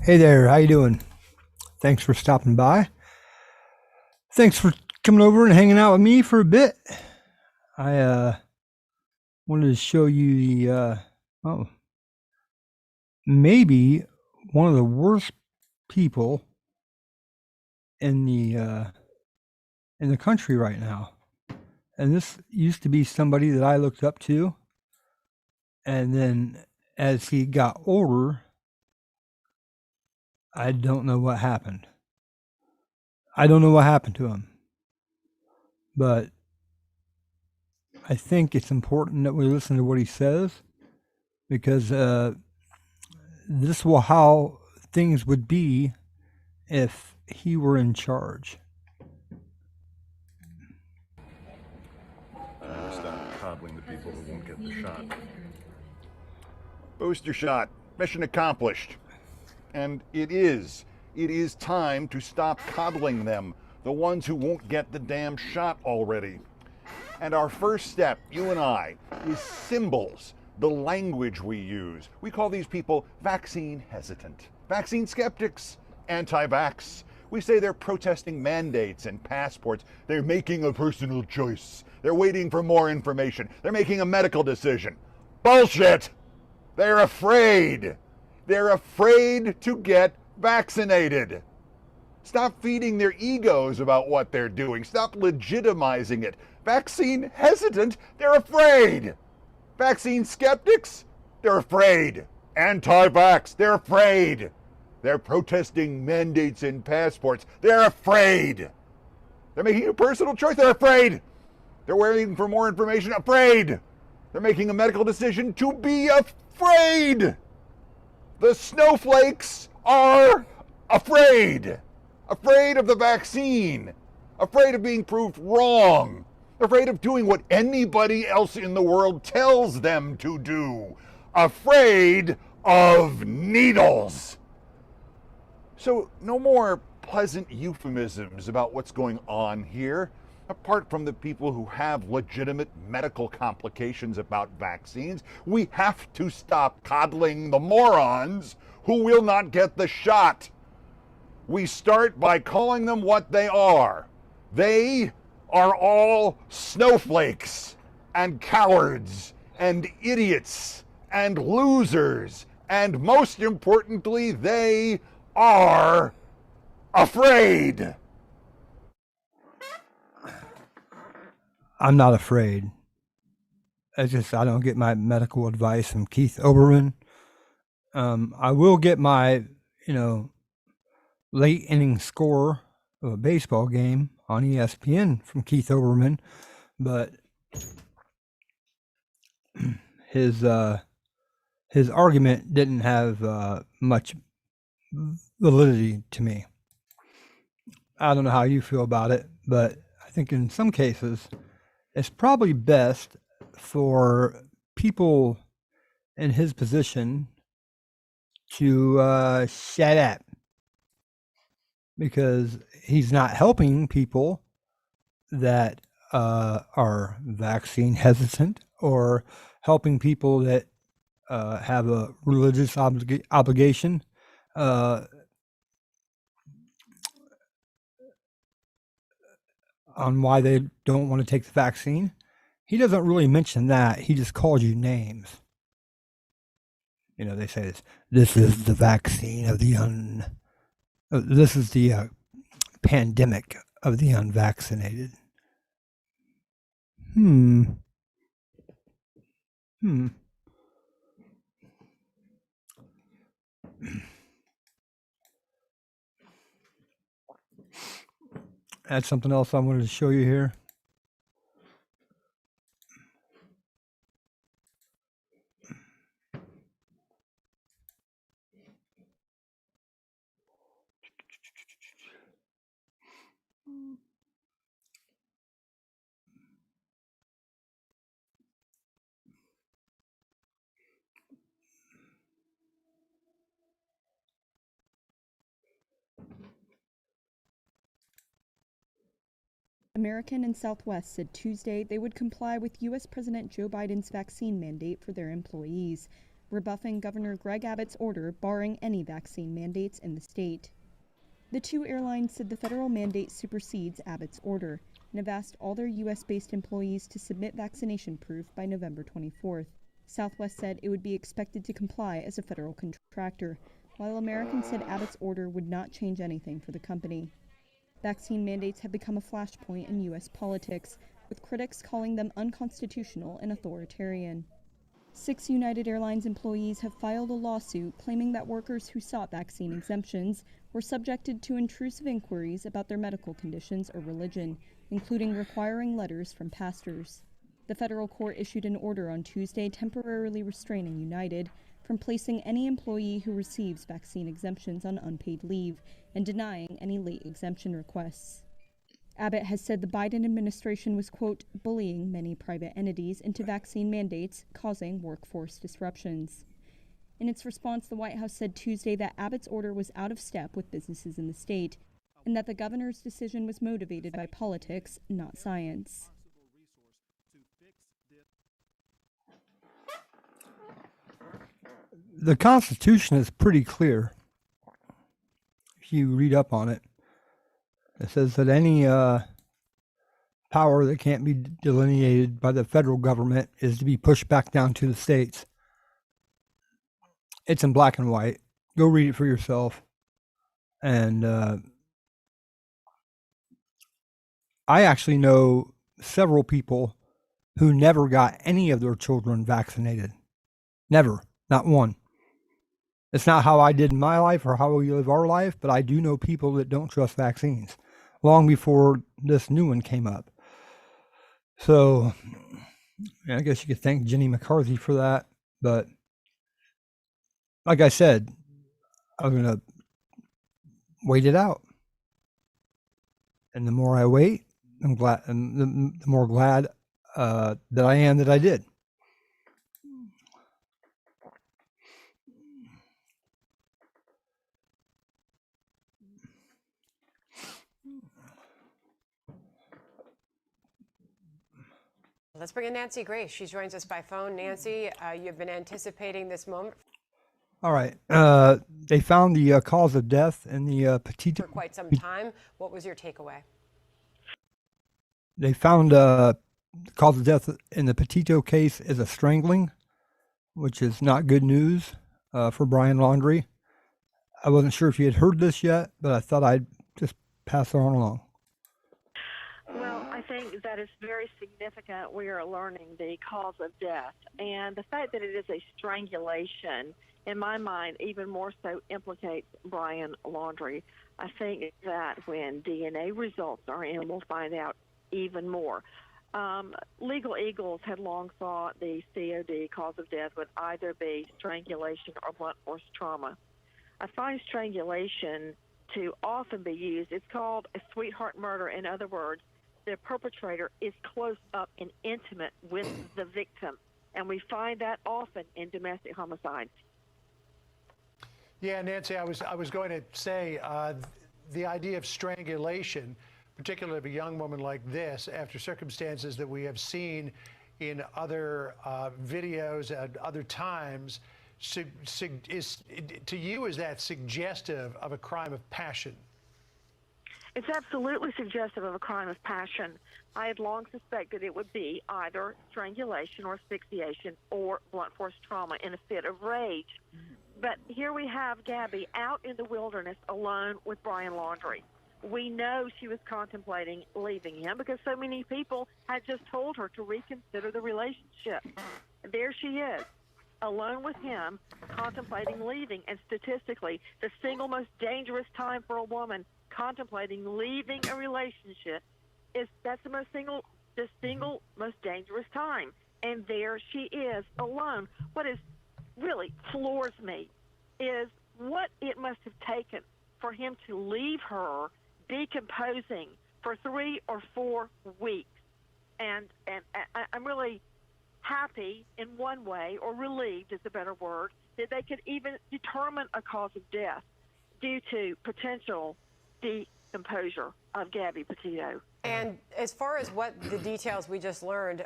Hey there, how you doing? Thanks for stopping by. Thanks for coming over and hanging out with me for a bit. I wanted to show you the oh, maybe one of the worst people in the country right now. And this used to be somebody that I looked up to, and then as he got older, I don't know what happened. I don't know what happened to him. But I think it's important that we listen to what he says because this will how things would be if he were in charge. Stop coddling the people who won't get the shot. Booster shot. Mission accomplished. And it is. It is time to stop coddling them, the ones who won't get the damn shot already. And our first step, you and I, is symbols, the language we use. We call these people vaccine hesitant, vaccine skeptics, anti-vax. We say they're protesting mandates and passports. They're making a personal choice. They're waiting for more information. They're making a medical decision. Bullshit! They're afraid. They're afraid to get vaccinated. Stop feeding their egos about what they're doing. Stop legitimizing it. Vaccine hesitant, they're afraid. Vaccine skeptics, they're afraid. Anti-vax, they're afraid. They're protesting mandates and passports, they're afraid. They're making a personal choice, they're afraid. They're waiting for more information, afraid. They're making a medical decision to be afraid. The snowflakes are afraid. Afraid of the vaccine. Afraid of being proved wrong. Afraid of doing what anybody else in the world tells them to do. Afraid of needles. So no more pleasant euphemisms about what's going on here. Apart from the people who have legitimate medical complications about vaccines, we have to stop coddling the morons who will not get the shot. We start by calling them what they are. They are all snowflakes and cowards and idiots and losers. And most importantly, they are afraid. I'm not afraid. I don't get my medical advice from Keith Oberman. I will get my, late inning score of a baseball game on ESPN from Keith Oberman, but his argument didn't have much validity to me. I don't know how you feel about it, but I think in some cases it's probably best for people in his position to shut up because he's not helping people that are vaccine hesitant or helping people that have a religious obligation. On why they don't want to take the vaccine. He doesn't really mention that. He just calls you names. They say this is the vaccine of the this is the pandemic of the unvaccinated. That's something else I wanted to show you here. American and Southwest said Tuesday they would comply with U.S. President Joe Biden's vaccine mandate for their employees. rebuffing Governor Greg Abbott's order barring any vaccine mandates in the state. The two airlines said the federal mandate supersedes Abbott's order and have asked all their U.S.-based employees to submit vaccination proof by November 24th. Southwest said it would be expected to comply as a federal contractor, while American said Abbott's order would not change anything for the company. Vaccine mandates have become a flashpoint in U.S. politics, with critics calling them unconstitutional and authoritarian. 6 United Airlines employees have filed a lawsuit claiming that workers who sought vaccine exemptions were subjected to intrusive inquiries about their medical conditions or religion, including requiring letters from pastors. The federal court issued an order on Tuesday temporarily restraining United from placing any employee who receives vaccine exemptions on unpaid leave and denying any late exemption requests. Abbott has said the Biden administration was, quote, bullying many private entities into vaccine mandates, causing workforce disruptions. In its response, the White House said Tuesday that Abbott's order was out of step with businesses in the state and that the governor's decision was motivated by politics, not science. The Constitution is pretty clear. If you read up on it, it says that any power that can't be delineated by the federal government is to be pushed back down to the states. It's in black and white. Go read it for yourself. And I actually know several people who never got any of their children vaccinated. Never. Not one. It's not how I did in my life or how we live our life, but I do know people that don't trust vaccines long before this new one came up. So I guess you could thank Jenny McCarthy for that. But like I said, I'm going to wait it out. And the more I wait, I'm glad, and the more glad that I am that I did. Let's bring in Nancy Grace. She joins us by phone. Nancy, you've been anticipating this moment All right. They found the cause of death in the Petito. for quite some time. What was your takeaway? They found the cause of death in the Petito case is a strangling, which is not good news for Brian Laundrie. I wasn't sure if you had heard this yet, but I thought I'd just pass it on along. Well, I think that is very significant. We are learning the cause of death. And the fact that it is a strangulation, in my mind, even more so implicates Brian Laundrie. I think that when DNA results are in, we'll find out even more. Legal Eagles had long thought the COD, cause of death, would either be strangulation or blunt force trauma. I find strangulation to often be used. It's called a sweetheart murder. In other words, the perpetrator is close up and intimate with the victim, and we find that often in domestic homicides. Yeah, Nancy, I was going to say the idea of strangulation, particularly of a young woman like this, after circumstances that we have seen in other videos at other times, to you, is that suggestive of a crime of passion? It's absolutely suggestive of a crime of passion. I had long suspected it would be either strangulation or asphyxiation or blunt force trauma in a fit of rage. But here we have Gabby out in the wilderness alone with Brian Laundrie. We know she was contemplating leaving him because so many people had just told her to reconsider the relationship. There she is, alone with him, contemplating leaving. And statistically, the single most dangerous time for a woman contemplating leaving a relationship that's the single most dangerous time. And there she is, alone. What is really floors me is what it must have taken for him to leave her decomposing for 3 or 4 weeks. And I'm really happy in one way, or relieved is a better word, that they could even determine a cause of death due to potential decomposure of Gabby Petito. And as far as what the details we just learned,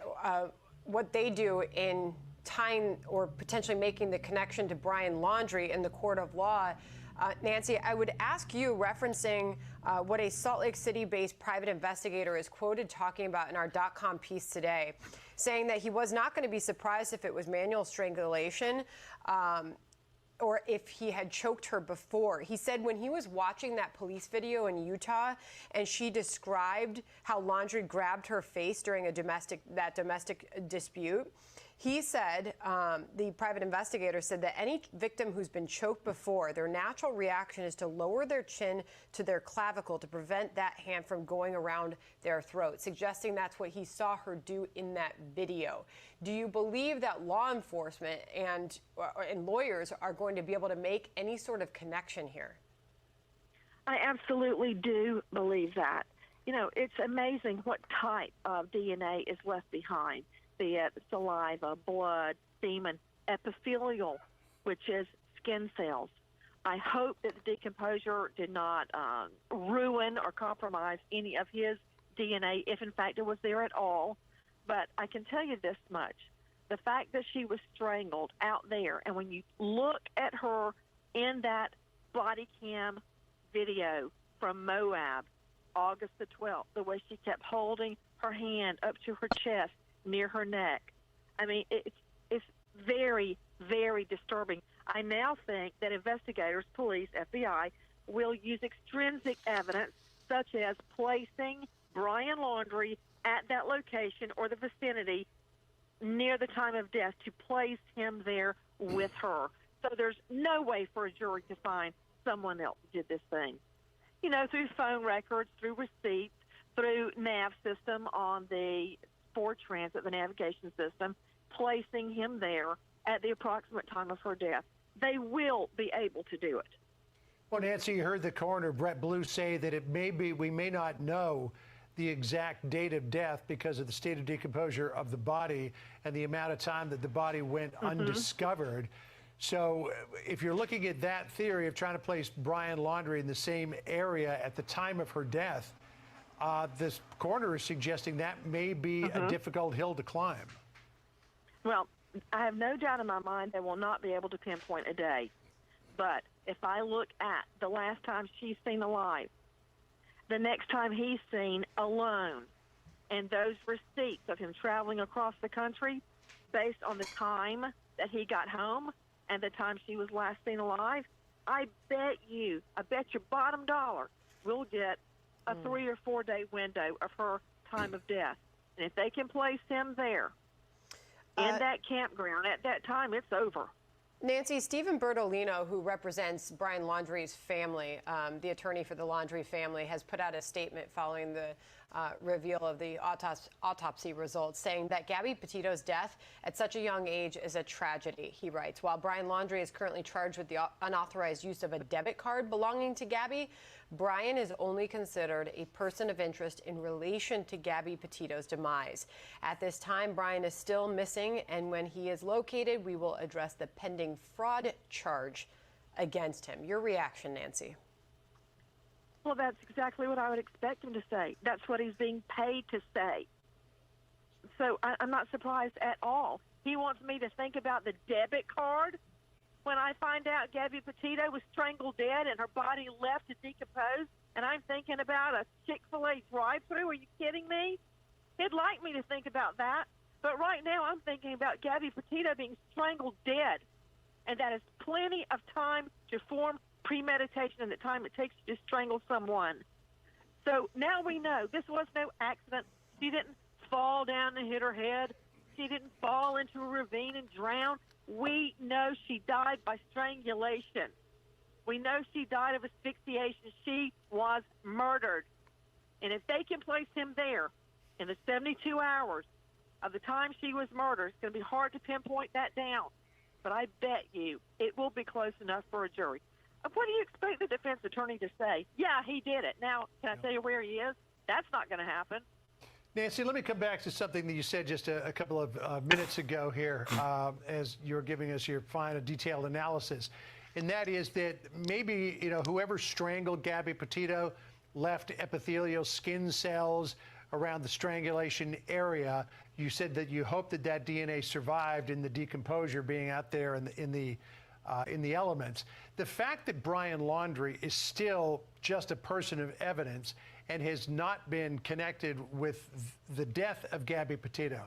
what they do tying or potentially making the connection to Brian Laundrie in the court of law. Nancy, I would ask you, referencing what a Salt Lake City-based private investigator is quoted talking about in our .com piece today, saying that he was not going to be surprised if it was manual strangulation or if he had choked her before. He said when he was watching that police video in Utah and she described how Laundrie grabbed her face during a domestic dispute, he said, the private investigator said that any victim who's been choked before, their natural reaction is to lower their chin to their clavicle to prevent that hand from going around their throat, suggesting that's what he saw her do in that video. Do you believe that law enforcement and lawyers are going to be able to make any sort of connection here? I absolutely do believe that. You know, it's amazing what type of DNA is left behind, be it saliva, blood, semen, epithelial, which is skin cells. I hope that the decomposure did not ruin or compromise any of his DNA, if in fact it was there at all. But I can tell you this much. The fact that she was strangled out there, and when you look at her in that body cam video from Moab, August the 12th, the way she kept holding her hand up to her chest, near her neck. I mean, it's very, very disturbing. I now think that investigators, police, FBI, will use extrinsic evidence, such as placing Brian Laundrie at that location or the vicinity near the time of death to place him there with her. So there's no way for a jury to find someone else did this thing. You know, through phone records, through receipts, through nav system on the Ford Transit, the navigation system, placing him there at the approximate time of her death. They will be able to do it. Well, Nancy, you heard the coroner, Brett Blue, say that it may be, we may not know the exact date of death because of the state of decomposure of the body and the amount of time that the body went undiscovered. So if you're looking at that theory of trying to place Brian Laundrie in the same area at the time of her death, this coroner is suggesting that may be a difficult hill to climb. Well, I have no doubt in my mind they will not be able to pinpoint a day. But if I look at the last time she's seen alive, the next time he's seen alone, and those receipts of him traveling across the country based on the time that he got home and the time she was last seen alive, I bet your bottom dollar we'll get a 3 or 4 day window of her time of death. And if they can place him there in that campground at that time, it's over. Nancy, Stephen Bertolino, who represents Brian Laundrie's family, the attorney for the Laundrie family, has put out a statement following the reveal of the autopsy results, saying that Gabby Petito's death at such a young age is a tragedy. He writes, while Brian Laundrie is currently charged with the unauthorized use of a debit card belonging to Gabby, Brian is only considered a person of interest in relation to Gabby Petito's demise. At this time, Brian is still missing, and when he is located, we will address the pending fraud charge against him. Your reaction, Nancy? Well, that's exactly what I would expect him to say. That's what he's being paid to say. So I'm not surprised at all. He wants me to think about the debit card when I find out Gabby Petito was strangled dead and her body left to decompose, and I'm thinking about a Chick-fil-A drive-thru. Are you kidding me? He'd like me to think about that, but right now I'm thinking about Gabby Petito being strangled dead, and that is plenty of time to form premeditation and the time it takes to strangle someone. So now we know this was no accident. She didn't fall down and hit her head. She didn't fall into a ravine and drown. We know she died by strangulation. We know she died of asphyxiation. She was murdered. And if they can place him there in the 72 hours of the time she was murdered, it's going to be hard to pinpoint that down. But I bet you it will be close enough for a jury. What do you expect the defense attorney to say? Yeah, he did it. Now, can I tell you where he is? That's not going to happen. Nancy, let me come back to something that you said just a couple of minutes ago here as you're giving us your final detailed analysis. And that is that maybe, you know, whoever strangled Gabby Petito left epithelial skin cells around the strangulation area. You said that you hope that that DNA survived in the decomposure, being out there in the elements. The fact that Brian Laundrie is still just a person of evidence and has not been connected with the death of Gabby Petito,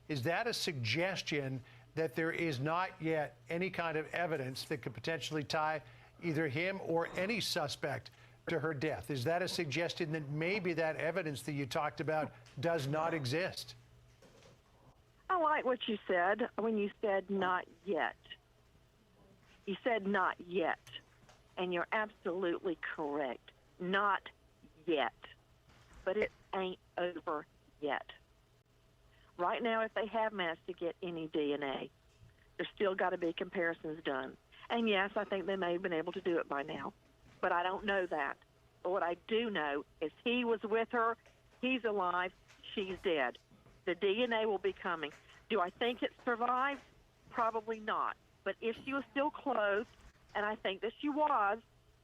is that a suggestion that there is not yet any kind of evidence that could potentially tie either him or any suspect to her death? Is that a suggestion that maybe that evidence that you talked about does not exist? I like what you said when you said not yet. You said not yet, and you're absolutely correct. Not yet. But it ain't over yet. Right now, if they have managed to get any DNA, there's still got to be comparisons done. And yes, I think they may have been able to do it by now, but I don't know that. But what I do know is he was with her, he's alive, she's dead. The DNA will be coming. Do I think it survived? Probably not. But if she was still clothed, and I think that she was,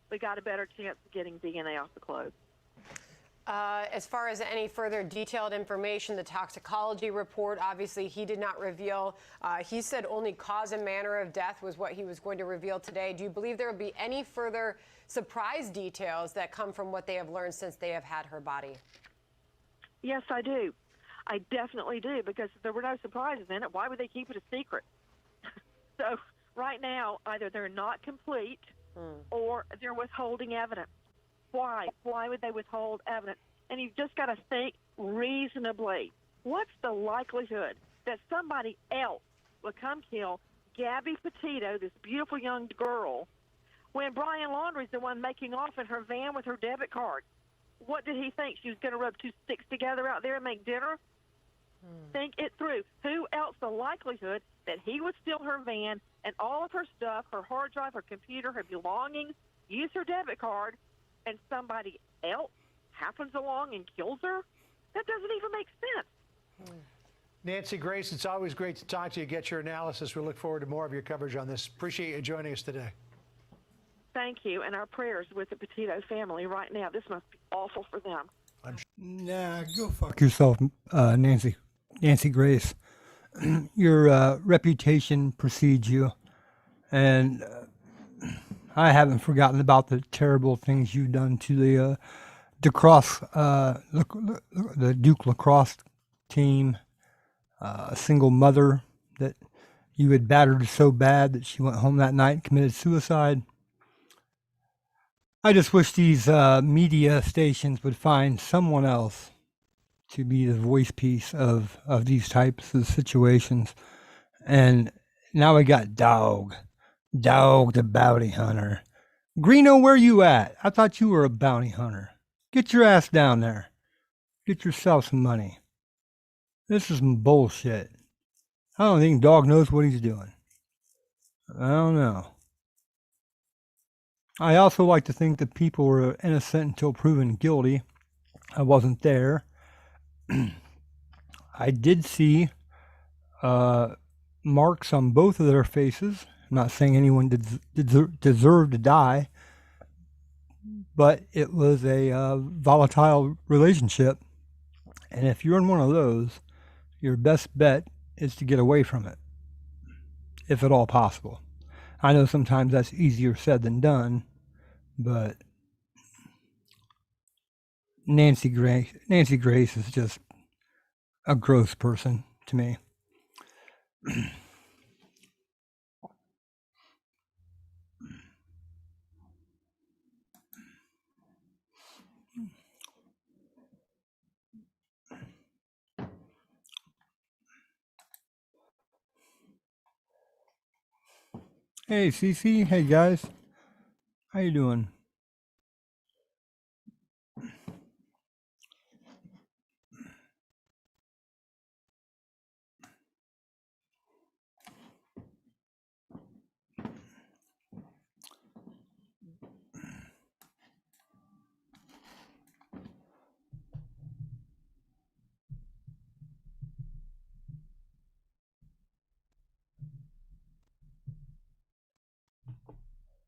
we got a better chance of getting DNA off the clothes. As far as any further detailed information, the toxicology report, obviously he did not reveal. He said only cause and manner of death was what he was going to reveal today. Do you believe there will be any further surprise details that come from what they have learned since they have had her body? Yes, I do. I definitely do, because if there were no surprises in it, why would they keep it a secret? So right now, either they're not complete or they're withholding evidence. Why? Why would they withhold evidence? And you've just got to think reasonably. What's the likelihood that somebody else would come kill Gabby Petito, this beautiful young girl, when Brian Laundrie's the one making off in her van with her debit card? What did he think? She was going to rub two sticks together out there and make dinner? Think it through. Who else the likelihood that he would steal her van and all of her stuff, her hard drive, her computer, her belongings, use her debit card, and somebody else happens along and kills her? That doesn't even make sense. Nancy Grace, it's always great to talk to you, get your analysis. We look forward to more of your coverage on this. Appreciate you joining us today. Thank you, and our prayers with the Petito family right now. This must be awful for them. Nah, go fuck yourself, Nancy Grace. Your reputation precedes you, and I haven't forgotten about the terrible things you've done to the Duke lacrosse team. A single mother that you had battered so bad that she went home that night and committed suicide. I just wish these media stations would find someone else to be the voice piece of these types of situations. And now we got Dog the bounty hunter. Greeno, where you at? I thought you were a bounty hunter. Get your ass down there. Get yourself some money. This is some bullshit. I don't think Dog knows what he's doing. I don't know. I also like to think that people were innocent until proven guilty. I wasn't there. I did see marks on both of their faces. I'm not saying anyone deserved to die, but it was a volatile relationship. And if you're in one of those, your best bet is to get away from it, if at all possible. I know sometimes that's easier said than done, but Nancy Grace is just a gross person to me. Hey, Cece. Hey, guys. How you doing?